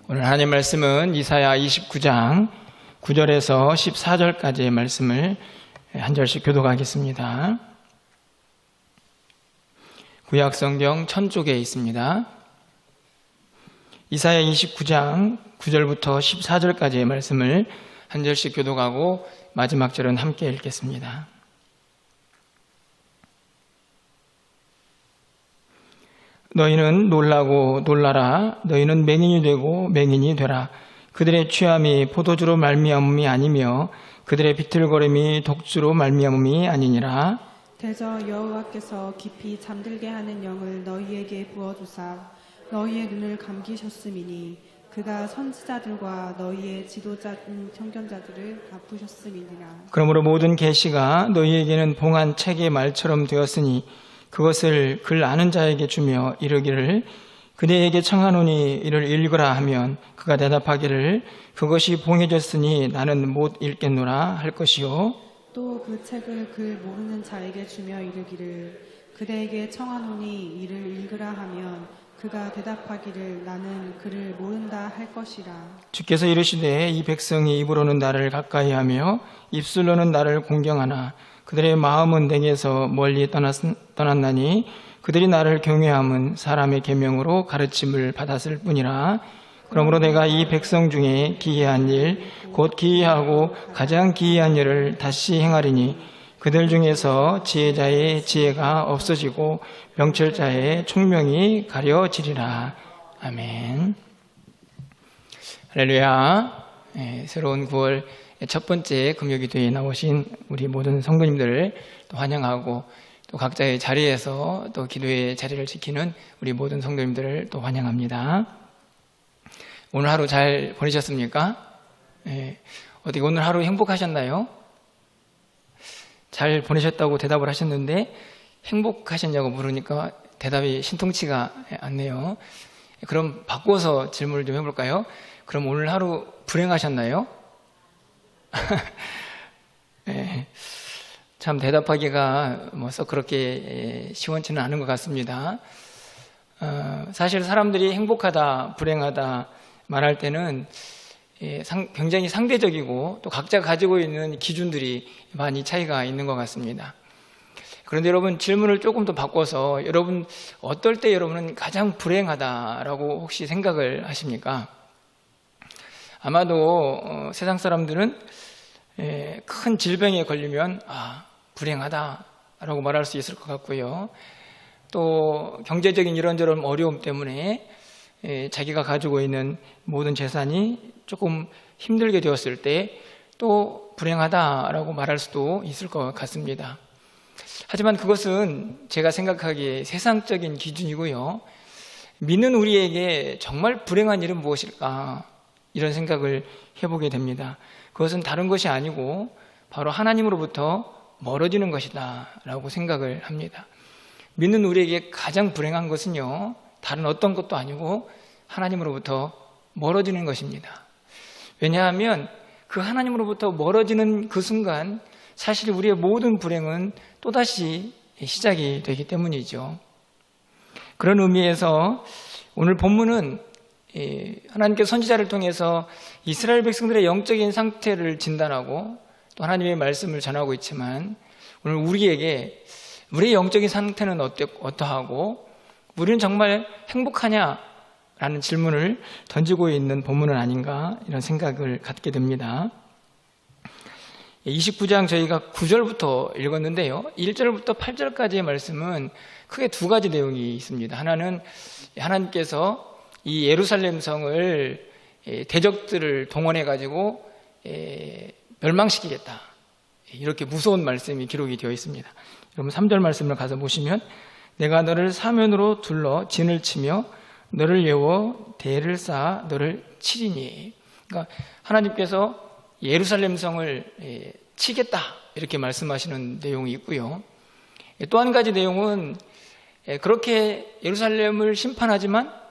오늘 하나님 말씀은 이사야 29장 9절에서 14절까지의 말씀을 한 절씩 교독하겠습니다. 구약성경 1000쪽에 있습니다. 이사야 29장 9절부터 14절까지의 말씀을 한 절씩 교독하고 마지막 절은 함께 읽겠습니다. 너희는 놀라고 놀라라. 너희는 맹인이 되고 맹인이 되라. 그들의 취함이 포도주로 말미암음이 아니며 그들의 비틀거림이 독주로 말미암음이 아니니라. 대저 여호와께서 깊이 잠들게 하는 영을 너희에게 부어주사 너희의 눈을 감기셨음이니 그가 선지자들과 너희의 지도자인 청견자들을 아프셨음이니라. 그러므로 모든 계시가 너희에게는 봉한 책의 말처럼 되었으니 그것을 글 아는 자에게 주며 이르기를 그대에게 청하노니 이를 읽으라 하면 그가 대답하기를 그것이 봉해졌으니 나는 못 읽겠노라 할 것이요. 또 그 책을 글 모르는 자에게 주며 이르기를 그대에게 청하노니 이를 읽으라 하면 그가 대답하기를 나는 그를 모른다 할 것이라. 주께서 이르시되 이 백성이 입으로는 나를 가까이하며 입술로는 나를 공경하나 그들의 마음은 내게서 멀리 떠났나니 그들이 나를 경외함은 사람의 계명으로 가르침을 받았을 뿐이라. 그러므로 내가 이 백성 중에 기이한 일 곧 기이하고 가장 기이한 일을 다시 행하리니 그들 중에서 지혜자의 지혜가 없어지고 명철자의 총명이 가려지리라. 아멘. 할렐루야. 새로운 9월 첫 번째 금요기도에 나오신 우리 모든 성도님들을 또 환영하고 또 각자의 자리에서 또 기도의 자리를 지키는 우리 모든 성도님들을 또 환영합니다. 오늘 하루 잘 보내셨습니까? 어떻게 오늘 하루 행복하셨나요? 잘 보내셨다고 대답을 하셨는데 행복하셨냐고 물으니까 대답이 신통치가 않네요. 그럼 바꿔서 질문을 좀 해볼까요? 그럼 오늘 하루 불행하셨나요? 참 대답하기가 썩 그렇게 시원치는 않은 것 같습니다. 사실 사람들이 행복하다, 불행하다 말할 때는 굉장히 상대적이고 또 각자 가지고 있는 기준들이 많이 차이가 있는 것 같습니다. 그런데 여러분 질문을 조금 더 바꿔서 여러분 어떨 때 여러분은 가장 불행하다라고 혹시 생각을 하십니까? 아마도 세상 사람들은 큰 질병에 걸리면 불행하다라고 말할 수 있을 것 같고요. 또 경제적인 이런저런 어려움 때문에 자기가 가지고 있는 모든 재산이 조금 힘들게 되었을 때 또 불행하다라고 말할 수도 있을 것 같습니다. 하지만 그것은 제가 생각하기에 세상적인 기준이고요. 믿는 우리에게 정말 불행한 일은 무엇일까? 이런 생각을 해보게 됩니다. 그것은 다른 것이 아니고 바로 하나님으로부터 멀어지는 것이다 라고 생각을 합니다. 믿는 우리에게 가장 불행한 것은요, 다른 어떤 것도 아니고 하나님으로부터 멀어지는 것입니다. 왜냐하면 그 하나님으로부터 멀어지는 그 순간 사실 우리의 모든 불행은 또다시 시작이 되기 때문이죠. 그런 의미에서 오늘 본문은 하나님께서 선지자를 통해서 이스라엘 백성들의 영적인 상태를 진단하고 또 하나님의 말씀을 전하고 있지만 오늘 우리에게 우리의 영적인 상태는 어떠하고 우리는 정말 행복하냐라는 질문을 던지고 있는 본문은 아닌가 이런 생각을 갖게 됩니다. 29장 저희가 9절부터 읽었는데요. 1절부터 8절까지의 말씀은 크게 두 가지 내용이 있습니다. 하나는 하나님께서 이 예루살렘 성을 대적들을 동원해 가지고 멸망시키겠다. 이렇게 무서운 말씀이 기록이 되어 있습니다. 여러분 3절 말씀을 가서 보시면 내가 너를 사면으로 둘러 진을 치며 너를 예워 대를 쌓아 너를 치리니. 그러니까 하나님께서 예루살렘 성을 치겠다 이렇게 말씀하시는 내용이 있고요. 또 한 가지 내용은 그렇게 예루살렘을 심판하지만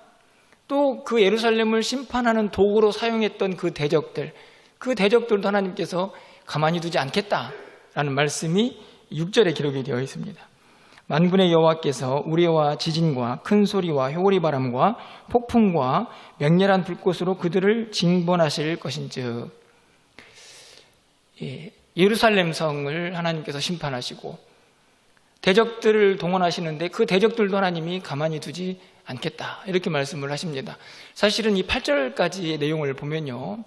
또 그 예루살렘을 심판하는 도구로 사용했던 그 대적들도 하나님께서 가만히 두지 않겠다라는 말씀이 6절에 기록이 되어 있습니다. 만군의 여호와께서 우레와 지진과 큰 소리와 효리 바람과 폭풍과 맹렬한 불꽃으로 그들을 징벌하실 것인즉. 예루살렘 성을 하나님께서 심판하시고 대적들을 동원하시는데 그 대적들도 하나님이 가만히 두지 않겠다, 이렇게 말씀을 하십니다. 사실은 이 8절까지의 내용을 보면요,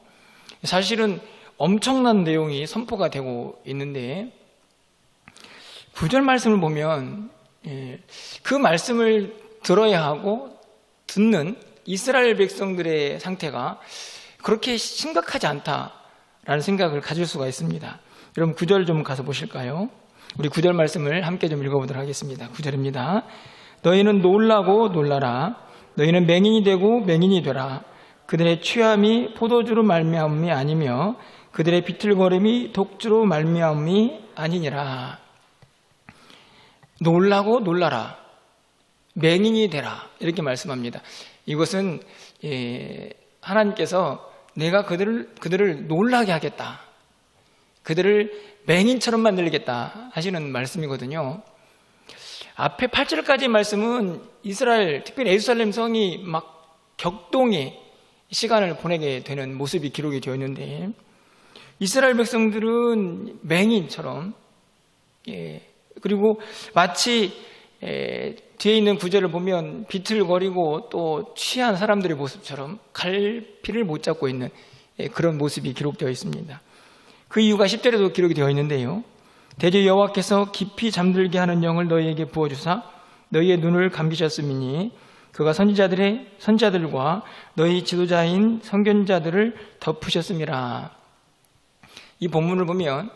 사실은 엄청난 내용이 선포가 되고 있는데 9절 말씀을 보면 그 말씀을 들어야 하고 듣는 이스라엘 백성들의 상태가 그렇게 심각하지 않다라는 생각을 가질 수가 있습니다. 여러분 9절 좀 가서 보실까요? 우리 9절 말씀을 함께 좀 읽어보도록 하겠습니다. 9절입니다. 너희는 놀라고 놀라라. 너희는 맹인이 되고 맹인이 되라. 그들의 취함이 포도주로 말미암음이 아니며 그들의 비틀거림이 독주로 말미암음이 아니니라. 놀라고 놀라라. 맹인이 되라. 이렇게 말씀합니다. 이것은 하나님께서 내가 그들을 놀라게 하겠다, 그들을 맹인처럼 만들겠다 하시는 말씀이거든요. 앞에 8절까지의 말씀은 이스라엘, 특별히 예루살렘 성이 막 격동의 시간을 보내게 되는 모습이 기록이 되어 있는데 이스라엘 백성들은 맹인처럼, 그리고 마치 뒤에 있는 구절을 보면 비틀거리고 또 취한 사람들의 모습처럼 갈피를 못 잡고 있는 그런 모습이 기록되어 있습니다. 그 이유가 10절에도 기록이 되어 있는데요. 대저 여호와께서 깊이 잠들게 하는 영을 너희에게 부어주사 너희의 눈을 감기셨음이니 그가 선지자들과 너희 지도자인 선견자들을 덮으셨음이라. 이 본문을 보면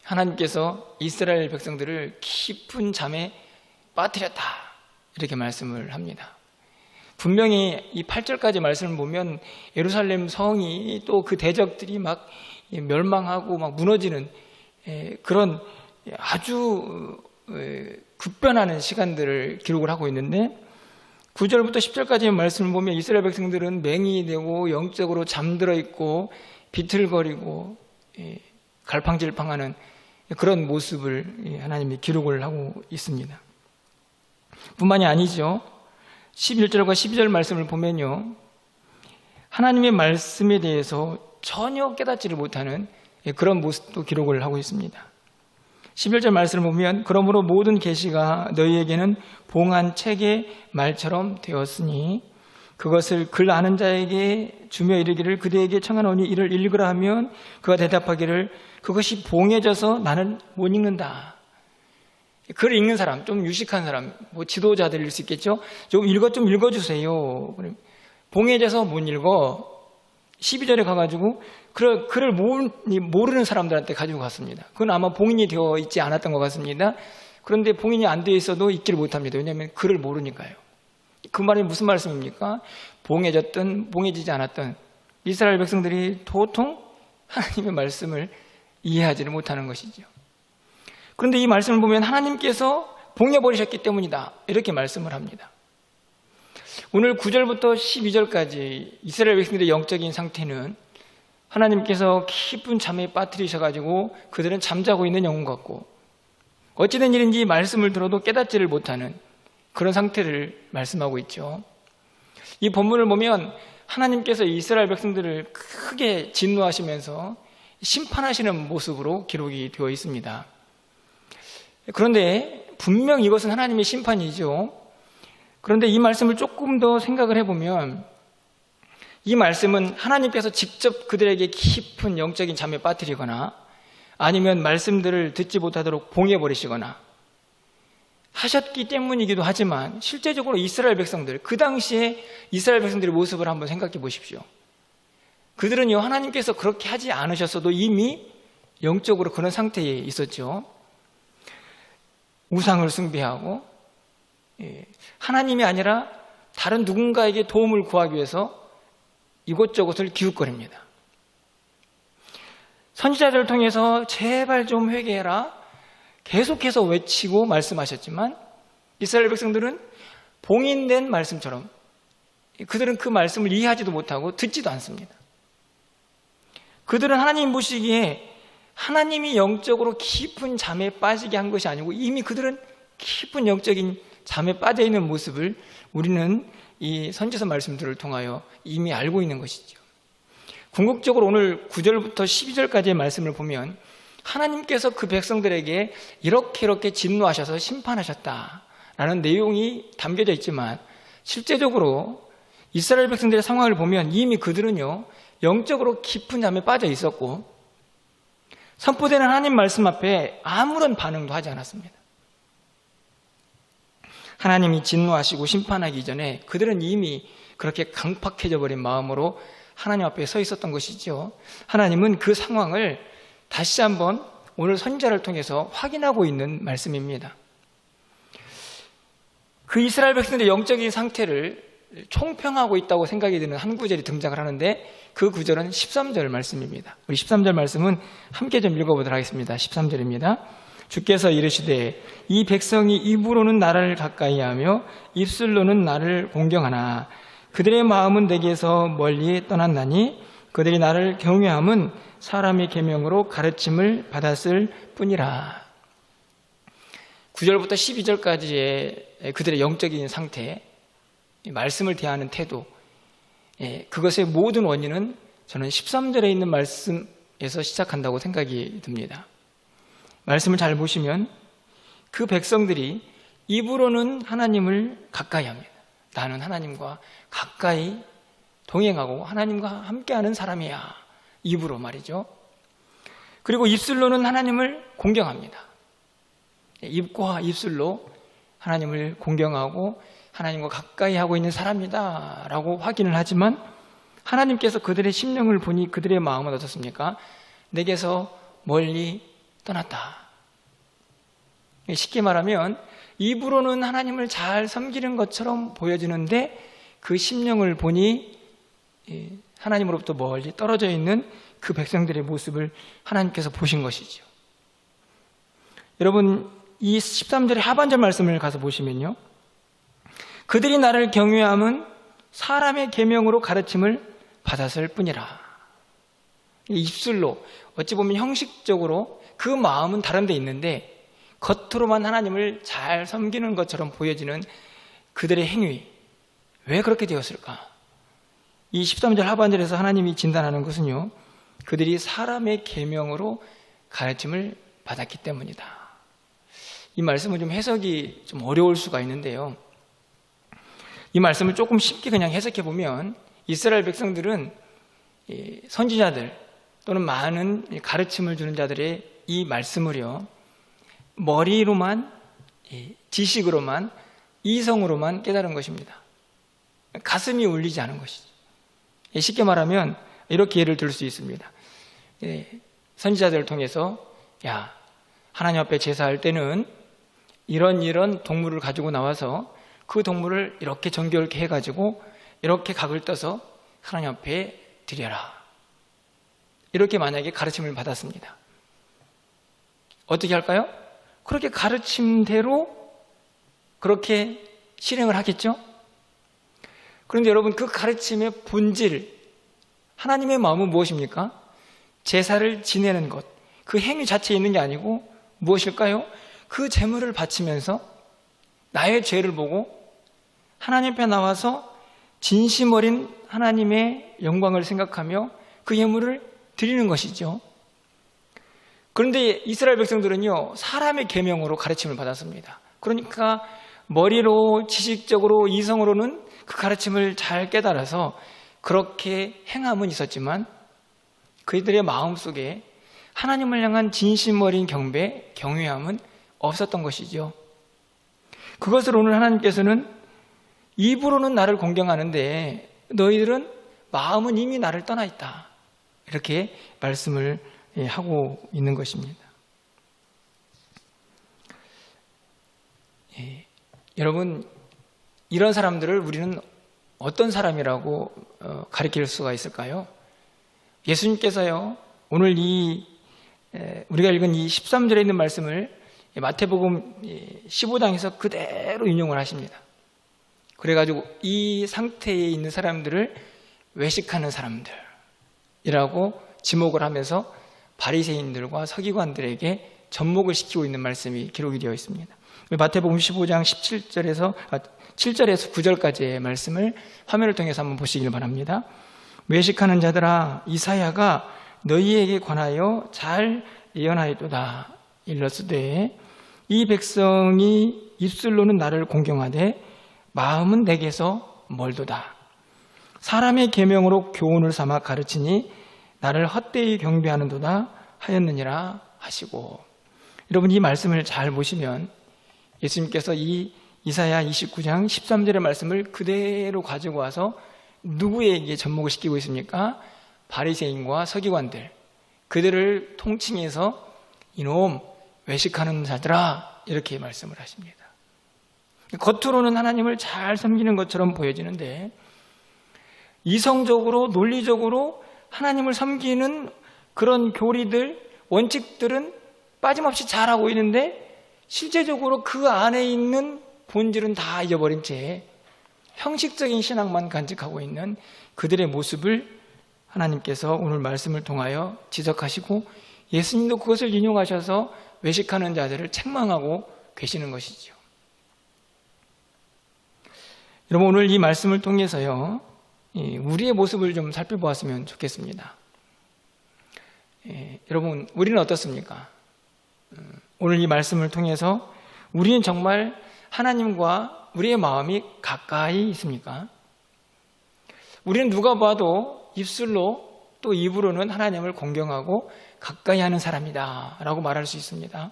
하나님께서 이스라엘 백성들을 깊은 잠에 빠뜨렸다, 이렇게 말씀을 합니다. 분명히 이 8절까지 말씀을 보면 예루살렘 성이 또 그 대적들이 막 멸망하고 막 무너지는 그런 아주 급변하는 시간들을 기록을 하고 있는데 9절부터 10절까지의 말씀을 보면 이스라엘 백성들은 맹인이 되고 영적으로 잠들어 있고 비틀거리고 갈팡질팡하는 그런 모습을 하나님이 기록을 하고 있습니다. 뿐만이 아니죠. 11절과 12절 말씀을 보면요, 하나님의 말씀에 대해서 전혀 깨닫지를 못하는 그런 모습도 기록을 하고 있습니다. 11절 말씀을 보면 그러므로 모든 계시가 너희에게는 봉한 책의 말처럼 되었으니 그것을 글 아는 자에게 주며 이르기를 그대에게 청하노니 이를 읽으라 하면 그가 대답하기를 그것이 봉해져서 나는 못 읽는다. 글 읽는 사람, 좀 유식한 사람, 뭐 지도자들일 수 있겠죠. 좀 읽어주세요. 봉해져서 못 읽어. 12절에 가가지고 글을 모르는 사람들한테 가지고 갔습니다. 그건 아마 봉인이 되어 있지 않았던 것 같습니다. 그런데 봉인이 안 되어 있어도 읽지를 못합니다. 왜냐하면 글을 모르니까요. 그 말이 무슨 말씀입니까? 봉해졌든 봉해지지 않았든 이스라엘 백성들이 도통 하나님의 말씀을 이해하지를 못하는 것이죠. 그런데 이 말씀을 보면 하나님께서 봉해버리셨기 때문이다, 이렇게 말씀을 합니다. 오늘 9절부터 12절까지 이스라엘 백성들의 영적인 상태는 하나님께서 깊은 잠에 빠뜨리셔가지고 그들은 잠자고 있는 영혼 같고 어찌된 일인지 말씀을 들어도 깨닫지를 못하는 그런 상태를 말씀하고 있죠. 이 본문을 보면 하나님께서 이스라엘 백성들을 크게 진노하시면서 심판하시는 모습으로 기록이 되어 있습니다. 그런데 분명 이것은 하나님의 심판이죠. 그런데 이 말씀을 조금 더 생각을 해보면 이 말씀은 하나님께서 직접 그들에게 깊은 영적인 잠에 빠뜨리거나 아니면 말씀들을 듣지 못하도록 봉해버리시거나 하셨기 때문이기도 하지만 실제적으로 이스라엘 백성들, 그 당시에 이스라엘 백성들의 모습을 한번 생각해 보십시오. 그들은요, 하나님께서 그렇게 하지 않으셨어도 이미 영적으로 그런 상태에 있었죠. 우상을 숭배하고 하나님이 아니라 다른 누군가에게 도움을 구하기 위해서 이곳저곳을 기웃거립니다. 선지자들을 통해서 제발 좀 회개해라 계속해서 외치고 말씀하셨지만 이스라엘 백성들은 봉인된 말씀처럼 그들은 그 말씀을 이해하지도 못하고 듣지도 않습니다. 그들은 하나님 보시기에 하나님이 영적으로 깊은 잠에 빠지게 한 것이 아니고 이미 그들은 깊은 영적인 잠에 빠져 있는 모습을 우리는 이 선지서 말씀들을 통하여 이미 알고 있는 것이죠. 궁극적으로 오늘 9절부터 12절까지의 말씀을 보면 하나님께서 그 백성들에게 이렇게 진노하셔서 심판하셨다라는 내용이 담겨져 있지만 실제적으로 이스라엘 백성들의 상황을 보면 이미 그들은요 영적으로 깊은 잠에 빠져 있었고 선포되는 하나님 말씀 앞에 아무런 반응도 하지 않았습니다. 하나님이 진노하시고 심판하기 전에 그들은 이미 그렇게 강팍해져 버린 마음으로 하나님 앞에 서 있었던 것이죠. 하나님은 그 상황을 다시 한번 오늘 선지자를 통해서 확인하고 있는 말씀입니다. 그 이스라엘 백성들의 영적인 상태를 총평하고 있다고 생각이 드는 한 구절이 등장을 하는데 그 구절은 13절 말씀입니다. 우리 13절 말씀은 함께 좀 읽어보도록 하겠습니다. 13절입니다. 주께서 이르시되 이 백성이 입으로는 나를 가까이하며 입술로는 나를 공경하나 그들의 마음은 내게서 멀리 떠났나니 그들이 나를 경외함은 사람의 계명으로 가르침을 받았을 뿐이라. 9절부터 12절까지의 그들의 영적인 상태, 말씀을 대하는 태도, 그것의 모든 원인은 저는 13절에 있는 말씀에서 시작한다고 생각이 듭니다. 말씀을 잘 보시면 그 백성들이 입으로는 하나님을 가까이 합니다. 나는 하나님과 가까이 동행하고 하나님과 함께하는 사람이야. 입으로 말이죠. 그리고 입술로는 하나님을 공경합니다. 입과 입술로 하나님을 공경하고 하나님과 가까이 하고 있는 사람이다 라고 확인을 하지만 하나님께서 그들의 심령을 보니 그들의 마음은 어떻습니까? 내게서 멀리 떠났다. 쉽게 말하면 입으로는 하나님을 잘 섬기는 것처럼 보여지는데 그 심령을 보니 하나님으로부터 멀리 떨어져 있는 그 백성들의 모습을 하나님께서 보신 것이죠. 여러분, 이 13절의 하반절 말씀을 가서 보시면요, 그들이 나를 경외함은 사람의 계명으로 가르침을 받았을 뿐이라. 입술로 어찌 보면 형식적으로 그 마음은 다른 데 있는데 겉으로만 하나님을 잘 섬기는 것처럼 보여지는 그들의 행위, 왜 그렇게 되었을까? 이 13절 하반절에서 하나님이 진단하는 것은요, 그들이 사람의 계명으로 가르침을 받았기 때문이다. 이 말씀은 좀 해석이 좀 어려울 수가 있는데요, 이 말씀을 조금 쉽게 그냥 해석해 보면 이스라엘 백성들은 선지자들 또는 많은 가르침을 주는 자들의 이 말씀을요 머리로만, 지식으로만, 이성으로만 깨달은 것입니다. 가슴이 울리지 않은 것이죠. 쉽게 말하면 이렇게 예를 들 수 있습니다. 선지자들을 통해서 야, 하나님 앞에 제사할 때는 이런 동물을 가지고 나와서 그 동물을 이렇게 정결케 해가지고 이렇게 각을 떠서 하나님 앞에 드려라. 이렇게 만약에 가르침을 받았습니다. 어떻게 할까요? 그렇게 가르침대로 그렇게 실행을 하겠죠? 그런데 여러분, 그 가르침의 본질, 하나님의 마음은 무엇입니까? 제사를 지내는 것, 그 행위 자체에 있는 게 아니고 무엇일까요? 그 제물을 바치면서 나의 죄를 보고 하나님 앞에 나와서 진심 어린 하나님의 영광을 생각하며 그 예물을 드리는 것이죠. 그런데 이스라엘 백성들은요, 사람의 계명으로 가르침을 받았습니다. 그러니까 머리로, 지식적으로, 이성으로는 그 가르침을 잘 깨달아서 그렇게 행함은 있었지만 그들의 마음속에 하나님을 향한 진심 어린 경배, 경외함은 없었던 것이죠. 그것을 오늘 하나님께서는 입으로는 나를 공경하는데 너희들은 마음은 이미 나를 떠나 있다, 이렇게 말씀을 하고 있는 것입니다. 여러분, 이런 사람들을 우리는 어떤 사람이라고 가리킬 수가 있을까요? 예수님께서요, 오늘 우리가 읽은 이 13절에 있는 말씀을 마태복음 15장에서 그대로 인용을 하십니다. 그래가지고 이 상태에 있는 사람들을 외식하는 사람들이라고 지목을 하면서 바리새인들과 서기관들에게 접목을 시키고 있는 말씀이 기록이 되어 있습니다. 마태복음 15장 7절에서 9절까지의 말씀을 화면을 통해서 한번 보시길 바랍니다. 외식하는 자들아, 이사야가 너희에게 관하여 잘 예언하였도다. 일러스되 이 백성이 입술로는 나를 공경하되 마음은 내게서 멀도다. 사람의 계명으로 교훈을 삼아 가르치니 나를 헛되이 경배하는도다 하였느니라 하시고. 여러분, 이 말씀을 잘 보시면 예수님께서 이 이사야 29장 13절의 말씀을 그대로 가지고 와서 누구에게 접목을 시키고 있습니까? 바리새인과 서기관들, 그들을 통칭해서 이놈 외식하는 자들아, 이렇게 말씀을 하십니다. 겉으로는 하나님을 잘 섬기는 것처럼 보여지는데 이성적으로 논리적으로 하나님을 섬기는 그런 교리들, 원칙들은 빠짐없이 잘하고 있는데 실제적으로 그 안에 있는 본질은 다 잊어버린 채 형식적인 신앙만 간직하고 있는 그들의 모습을 하나님께서 오늘 말씀을 통하여 지적하시고 예수님도 그것을 인용하셔서 외식하는 자들을 책망하고 계시는 것이죠. 여러분, 오늘 이 말씀을 통해서요, 우리의 모습을 좀 살펴보았으면 좋겠습니다. 여러분, 우리는 어떻습니까? 오늘 이 말씀을 통해서 우리는 정말 하나님과 우리의 마음이 가까이 있습니까? 우리는 누가 봐도 입술로 또 입으로는 하나님을 공경하고 가까이 하는 사람이다 라고 말할 수 있습니다.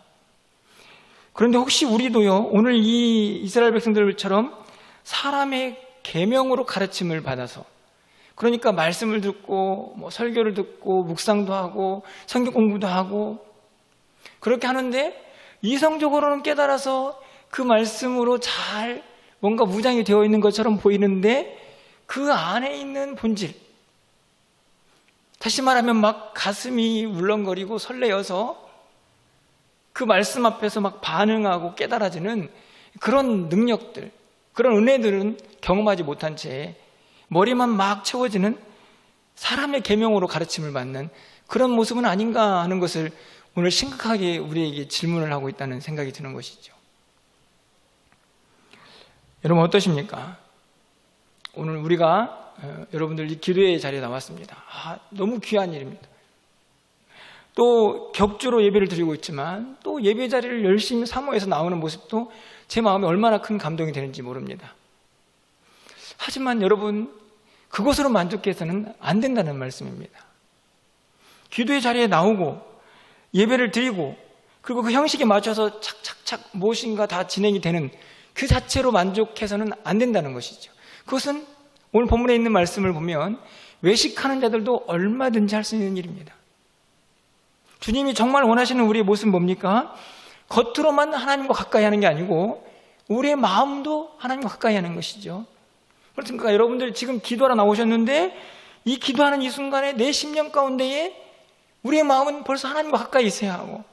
그런데 혹시 우리도요, 오늘 이 이스라엘 백성들처럼 사람의 계명으로 가르침을 받아서, 그러니까 말씀을 듣고 설교를 듣고 묵상도 하고 성경 공부도 하고 그렇게 하는데 이성적으로는 깨달아서 그 말씀으로 잘 뭔가 무장이 되어 있는 것처럼 보이는데 그 안에 있는 본질, 다시 말하면 막 가슴이 울렁거리고 설레어서 그 말씀 앞에서 막 반응하고 깨달아지는 그런 능력들, 그런 은혜들은 경험하지 못한 채 머리만 막 채워지는 사람의 계명으로 가르침을 받는 그런 모습은 아닌가 하는 것을 오늘 심각하게 우리에게 질문을 하고 있다는 생각이 드는 것이죠. 여러분, 어떠십니까? 오늘 우리가 여러분들 이 기도의 자리에 나왔습니다. 너무 귀한 일입니다. 또 격주로 예배를 드리고 있지만 또 예배 자리를 열심히 사모해서 나오는 모습도 제 마음에 얼마나 큰 감동이 되는지 모릅니다. 하지만 여러분, 그것으로 만족해서는 안 된다는 말씀입니다. 기도의 자리에 나오고 예배를 드리고 그리고 그 형식에 맞춰서 착착착 무엇인가 다 진행이 되는 그 자체로 만족해서는 안 된다는 것이죠. 그것은 오늘 본문에 있는 말씀을 보면 외식하는 자들도 얼마든지 할 수 있는 일입니다. 주님이 정말 원하시는 우리의 모습은 뭡니까? 겉으로만 하나님과 가까이 하는 게 아니고 우리의 마음도 하나님과 가까이 하는 것이죠. 그렇습니까? 여러분들 지금 기도하러 나오셨는데 이 기도하는 이 순간에 내 심령 가운데에 우리의 마음은 벌써 하나님과 가까이 있어야 하고,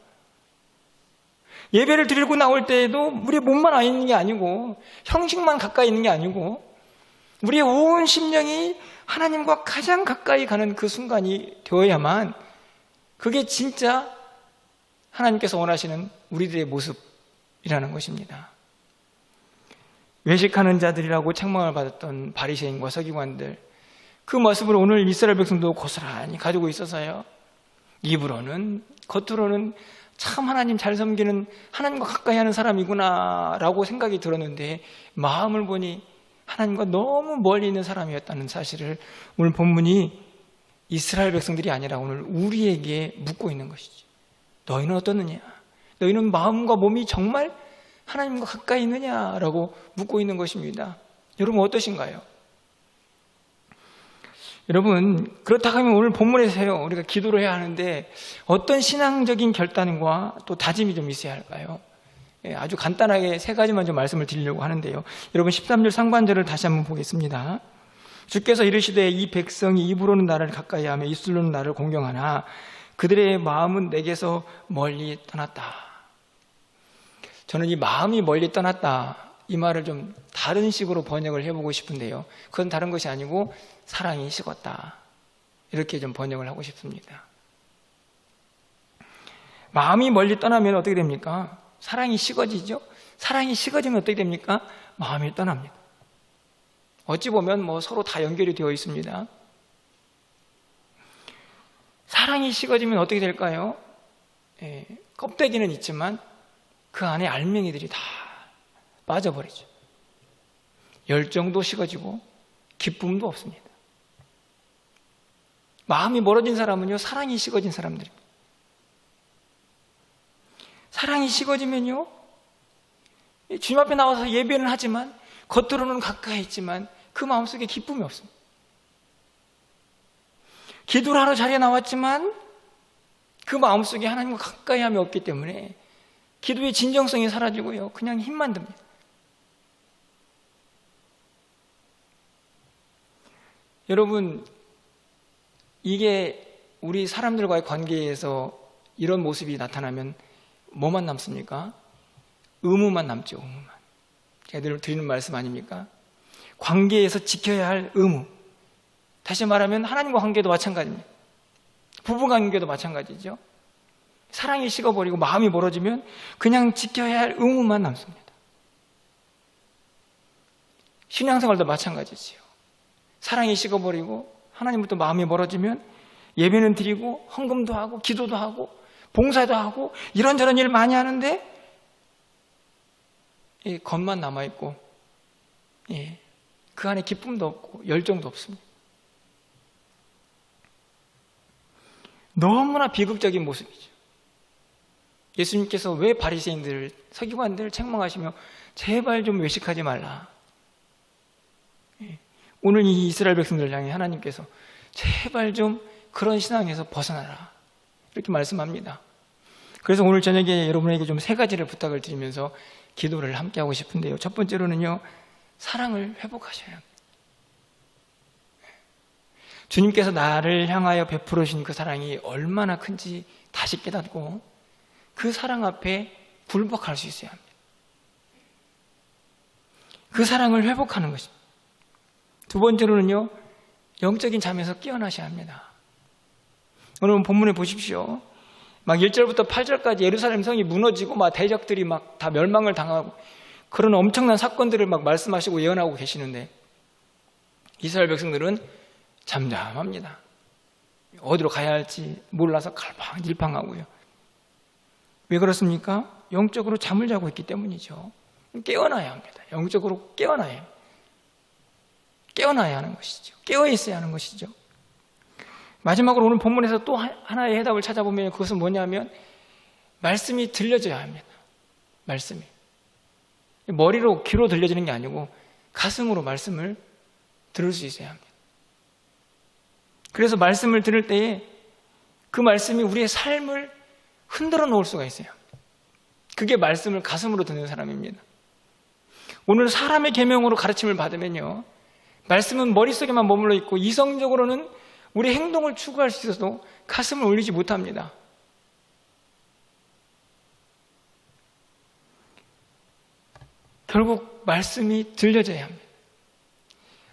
예배를 드리고 나올 때에도 우리의 몸만 와 있는 게 아니고 형식만 가까이 있는 게 아니고 우리의 온 심령이 하나님과 가장 가까이 가는 그 순간이 되어야만 그게 진짜 하나님께서 원하시는 우리들의 모습이라는 것입니다. 외식하는 자들이라고 책망을 받았던 바리새인과 서기관들, 그 모습을 오늘 이스라엘 백성도 고스란히 가지고 있어서요, 입으로는 겉으로는 참 하나님 잘 섬기는, 하나님과 가까이 하는 사람이구나 라고 생각이 들었는데 마음을 보니 하나님과 너무 멀리 있는 사람이었다는 사실을 오늘 본문이 이스라엘 백성들이 아니라 오늘 우리에게 묻고 있는 것이지. 너희는 어떻느냐? 너희는 마음과 몸이 정말 하나님과 가까이 있느냐라고 묻고 있는 것입니다. 여러분, 어떠신가요? 여러분, 그렇다고 하면 오늘 본문에서요, 우리가 기도를 해야 하는데 어떤 신앙적인 결단과 또 다짐이 좀 있어야 할까요? 아주 간단하게 세 가지만 좀 말씀을 드리려고 하는데요. 여러분, 13절 상반절을 다시 한번 보겠습니다. 주께서 이르시되 이 백성이 입으로는 나를 가까이 하며 입술로는 나를 공경하나 그들의 마음은 내게서 멀리 떠났다. 저는 이 마음이 멀리 떠났다, 이 말을 좀 다른 식으로 번역을 해보고 싶은데요, 그건 다른 것이 아니고 사랑이 식었다, 이렇게 좀 번역을 하고 싶습니다. 마음이 멀리 떠나면 어떻게 됩니까? 사랑이 식어지죠. 사랑이 식어지면 어떻게 됩니까? 마음이 떠납니다. 어찌 보면 서로 다 연결이 되어 있습니다. 사랑이 식어지면 어떻게 될까요? 껍데기는 있지만 그 안에 알맹이들이 다 빠져버리죠. 열정도 식어지고 기쁨도 없습니다. 마음이 멀어진 사람은요, 사랑이 식어진 사람들입니다. 사랑이 식어지면요, 주님 앞에 나와서 예배는 하지만 겉으로는 가까이 있지만 그 마음속에 기쁨이 없습니다. 기도를 하러 자리에 나왔지만 그 마음속에 하나님과 가까이 함이 없기 때문에 기도의 진정성이 사라지고요, 그냥 힘만 듭니다. 여러분, 이게 우리 사람들과의 관계에서 이런 모습이 나타나면 뭐만 남습니까? 의무만 남죠. 의무만. 제가 늘 드리는 말씀 아닙니까? 관계에서 지켜야 할 의무. 다시 말하면 하나님과 관계도 마찬가지입니다. 부부관계도 마찬가지죠. 사랑이 식어버리고 마음이 멀어지면 그냥 지켜야 할 의무만 남습니다. 신앙생활도 마찬가지지요. 사랑이 식어버리고 하나님부터 마음이 멀어지면 예배는 드리고 헌금도 하고 기도도 하고 봉사도 하고 이런저런 일 많이 하는데 겉만 남아있고 그 안에 기쁨도 없고 열정도 없습니다. 너무나 비극적인 모습이죠. 예수님께서 왜 바리새인들, 서기관들 책망하시며 제발 좀 외식하지 말라. 오늘 이 이스라엘 백성들을 향해 하나님께서 제발 좀 그런 신앙에서 벗어나라, 이렇게 말씀합니다. 그래서 오늘 저녁에 여러분에게 좀 세 가지를 부탁을 드리면서 기도를 함께 하고 싶은데요. 첫 번째로는요, 사랑을 회복하셔야 합니다. 주님께서 나를 향하여 베풀어 주신 그 사랑이 얼마나 큰지 다시 깨닫고 그 사랑 앞에 굴복할 수 있어야 합니다. 그 사랑을 회복하는 것입니다. 두 번째로는요, 영적인 잠에서 깨어나셔야 합니다. 오늘 본문에 보십시오. 막 1절부터 8절까지 예루살렘 성이 무너지고 막 대적들이 막 다 멸망을 당하고 그런 엄청난 사건들을 막 말씀하시고 예언하고 계시는데 이스라엘 백성들은 잠잠합니다. 어디로 가야 할지 몰라서 갈팡질팡하고요. 왜 그렇습니까? 영적으로 잠을 자고 있기 때문이죠. 깨어나야 합니다. 영적으로 깨어나야 합니다. 깨어나야 하는 것이죠. 깨어 있어야 하는 것이죠. 마지막으로 오늘 본문에서 또 하나의 해답을 찾아보면 그것은 뭐냐면 말씀이 들려져야 합니다. 말씀이. 머리로 귀로 들려지는 게 아니고 가슴으로 말씀을 들을 수 있어야 합니다. 그래서 말씀을 들을 때에 그 말씀이 우리의 삶을 흔들어 놓을 수가 있어요. 그게 말씀을 가슴으로 듣는 사람입니다. 오늘 사람의 계명으로 가르침을 받으면요, 말씀은 머릿속에만 머물러 있고 이성적으로는 우리 행동을 추구할 수 있어도 가슴을 올리지 못합니다. 결국 말씀이 들려져야 합니다.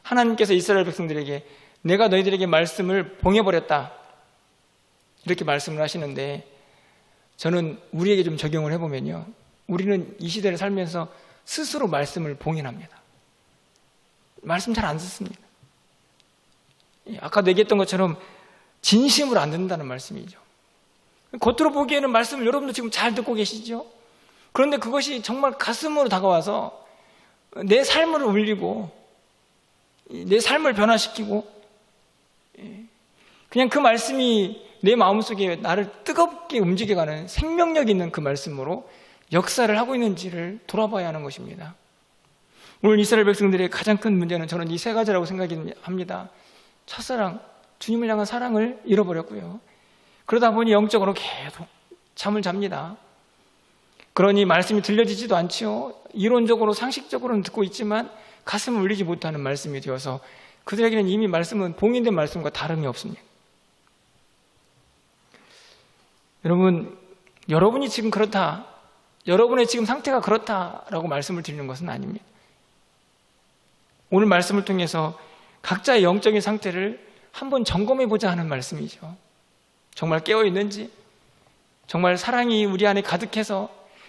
하나님께서 이스라엘 백성들에게 내가 너희들에게 말씀을 봉해버렸다, 이렇게 말씀을 하시는데 저는 우리에게 좀 적용을 해보면요, 우리는 이 시대를 살면서 스스로 말씀을 봉인합니다. 말씀 잘 안 듣습니다. 아까도 얘기했던 것처럼 진심으로 안 듣는다는 말씀이죠. 겉으로 보기에는 말씀을 여러분도 지금 잘 듣고 계시죠? 그런데 그것이 정말 가슴으로 다가와서 내 삶을 울리고 내 삶을 변화시키고 그냥 그 말씀이 내 마음속에 나를 뜨겁게 움직여가는 생명력 있는 그 말씀으로 역사를 하고 있는지를 돌아봐야 하는 것입니다. 오늘 이스라엘 백성들의 가장 큰 문제는 저는 이 세 가지라고 생각합니다. 첫사랑, 주님을 향한 사랑을 잃어버렸고요. 그러다 보니 영적으로 계속 잠을 잡니다. 그러니 말씀이 들려지지도 않지요. 이론적으로 상식적으로는 듣고 있지만 가슴을 울리지 못하는 말씀이 되어서 그들에게는 이미 말씀은 봉인된 말씀과 다름이 없습니다. 여러분, 여러분이 지금 그렇다, 여러분의 지금 상태가 그렇다라고 말씀을 드리는 것은 아닙니다. 오늘 말씀을 통해서 각자의 영적인 상태를 한번 점검해보자 하는 말씀이죠. 정말 깨어있는지, 정말 사랑이 우리 안에 가득해서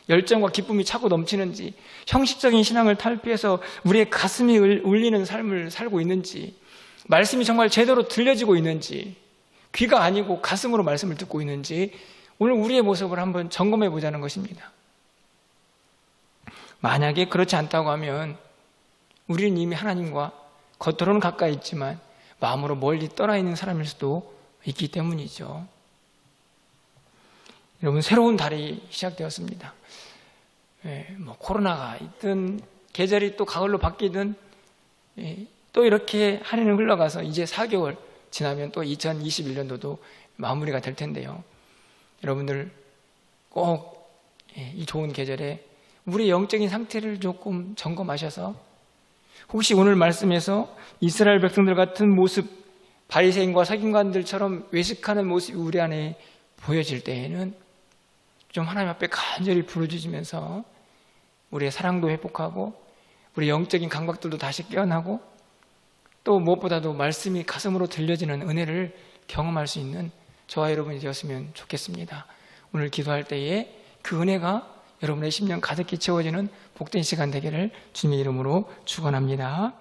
열정과 기쁨이 차고 넘치는지, 형식적인 신앙을 탈피해서 우리의 가슴이 울리는 삶을 살고 있는지, 말씀이 정말 제대로 들려지고 있는지, 귀가 아니고 가슴으로 말씀을 듣고 있는지 오늘 우리의 모습을 한번 점검해 보자는 것입니다. 만약에 그렇지 않다고 하면 우리는 이미 하나님과 겉으로는 가까이 있지만 마음으로 멀리 떠나 있는 사람일 수도 있기 때문이죠. 여러분, 새로운 달이 시작되었습니다. 코로나가 있든 계절이 또 가을로 바뀌든 또 이렇게 한 해는 흘러가서 이제 4개월 지나면 또 2021년도도 마무리가 될 텐데요. 여러분들 꼭 이 좋은 계절에 우리 영적인 상태를 조금 점검하셔서 혹시 오늘 말씀에서 이스라엘 백성들 같은 모습, 바리새인과 서기관들처럼 외식하는 모습이 우리 안에 보여질 때에는 좀 하나님 앞에 간절히 부르짖으면서 우리의 사랑도 회복하고 우리 영적인 감각들도 다시 깨어나고 또 무엇보다도 말씀이 가슴으로 들려지는 은혜를 경험할 수 있는 저와 여러분이 되었으면 좋겠습니다. 오늘 기도할 때에 그 은혜가 여러분의 심령 가득히 채워지는 복된 시간 되기를 주님의 이름으로 축원합니다.